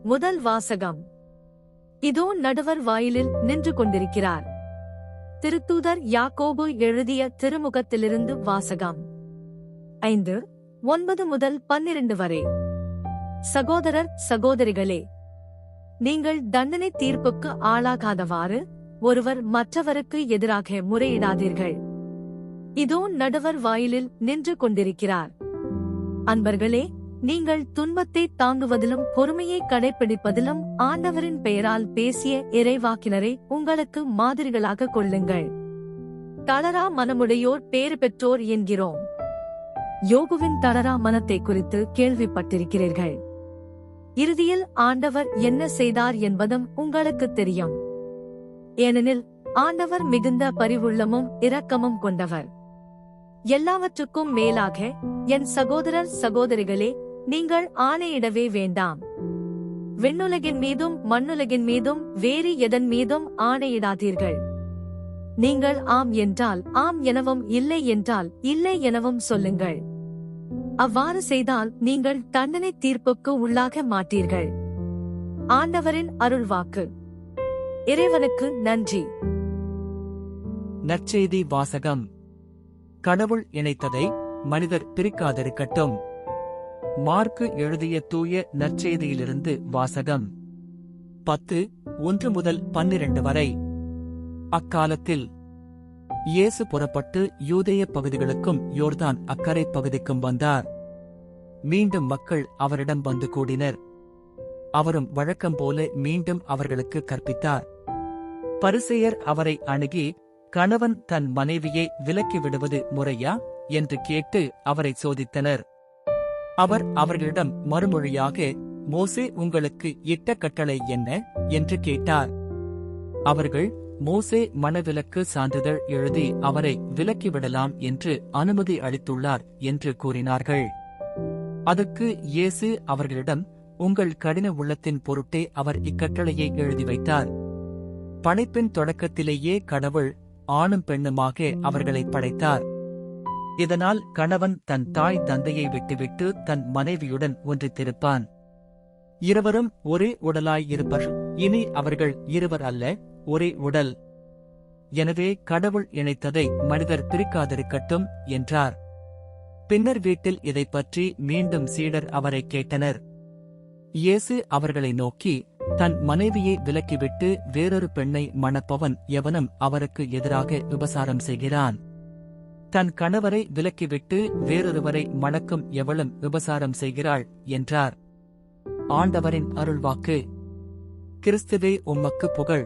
முதல் வாசகம். இதோ நடுவர் வாயிலில் நின்று கொண்டிருக்கிறார். திருத்தூதர் யாக்கோபு எழுதிய திருமுகத்திலிருந்து வாசகம். 5:9 முதல் 12 வரை. சகோதரர் சகோதரிகளே, நீங்கள் தண்டனை தீர்ப்புக்கு ஆளாகாதவாறு ஒருவர் மற்றவருக்கு எதிராக முறையிடாதீர்கள். இதோ நடுவர் வாயிலில் நின்று கொண்டிருக்கிறார். அன்பர்களே, நீங்கள் துன்பத்தை தாங்குவதிலும் பொறுமையை கடைப்பிடிப்பதிலும் ஆண்டவரின் பெயரால் பேசிய இறைவாக்கினரை உங்களுக்கு மாதிரிகளாக கொள்ளுங்கள். தளரா மனமுடையோர் பேறு பெற்றோர் என்கிறோம். யோபுவின் தளரா மனத்தை குறித்து கேள்விப்பட்டிருக்கிறீர்கள். இறுதியில் ஆண்டவர் என்ன செய்தார் என்பதும் உங்களுக்கு தெரியும். ஏனெனில் ஆண்டவர் மிகுந்த பரிவுள்ளமும் இரக்கமும் கொண்டவர். எல்லாவற்றுக்கும் மேலாக என் சகோதரர் சகோதரிகளே, நீங்கள் ஆணையிடவே வேண்டாம். விண்ணுலகின் மீதும் மண்ணுலகின் மீதும் வேறு எதன் மீதும் ஆணையிடாதீர்கள். நீங்கள் ஆம் என்றால் ஆம் எனவும் இல்லை என்றால் இல்லை எனவும் சொல்லுங்கள். அவ்வாறு செய்தால் நீங்கள் தண்டனை தீர்ப்புக்கு உள்ளாக மாட்டீர்கள். ஆண்டவரின் அருள்வாக்கு. இறைவனுக்கு நன்றி. நற்செய்தி வாசகம். கடவுள் இணைத்ததை மனிதர் பிரிக்காதிருக்கட்டும். மார்க்கு எழுதிய தூய நற்செய்தியிலிருந்து வாசகம். 10:1 முதல் 12 வரை. அக்காலத்தில் இயேசு புறப்பட்டு யூதேய பகுதிகளுக்கும் யோர்தான் அக்கரை பகுதிக்கும் வந்தார். மீண்டும் மக்கள் அவரிடம் வந்து கூடினர். அவரும் வழக்கம்போல மீண்டும் அவர்களுக்கு கற்பித்தார். பரிசேயர் அவரை அணுகி, கணவன் தன் மனைவியை விலக்கி விடுவது முறையா என்று கேட்டு அவரை சோதித்தனர். அவர் அவர்களிடம் மறுமொழியாக, மோசே உங்களுக்கு இட்ட கட்டளை என்ன என்று கேட்டார். அவர்கள், மோசே மணவிலக்கு சான்றிதழ் எழுதி அவரை விலக்கிவிடலாம் என்று அனுமதி அளித்துள்ளார் என்று கூறினார்கள். அதற்கு இயேசு அவர்களிடம், உங்கள் கடின உள்ளத்தின் பொருட்டே அவர் இக்கட்டளையை எழுதி வைத்தார். படைப்பின் தொடக்கத்திலேயே கடவுள் ஆணும் பெண்ணுமாக அவர்களை படைத்தார். இதனால் கணவன் தன் தாய் தந்தையை விட்டுவிட்டு தன் மனைவியுடன் ஒன்றித்திருப்பான். இருவரும் ஒரே உடலாய் இருப்பர். இனி அவர்கள் இருவர் அல்ல, ஒரே உடல். எனவே கடவுள் இணைத்ததை மனிதர் பிரிக்காதிருக்கட்டும் என்றார். பின்னர் வீட்டில் இதைப் பற்றி மீண்டும் சீடர் அவரை கேட்டனர். இயேசு அவர்களை நோக்கி, தன் மனைவியை விலக்கிவிட்டு வேறொரு பெண்ணை மணப்பவன் எவனும் அவருக்கு எதிராக விபசாரம் செய்கிறான். தன் கணவரை விலக்கிவிட்டு வேறொருவரை மணக்கும் எவளும் விபசாரம் செய்கிறாள் என்றார். ஆண்டவரின் அருள்வாக்கு. கிறிஸ்துவே உமக்கு புகழ்.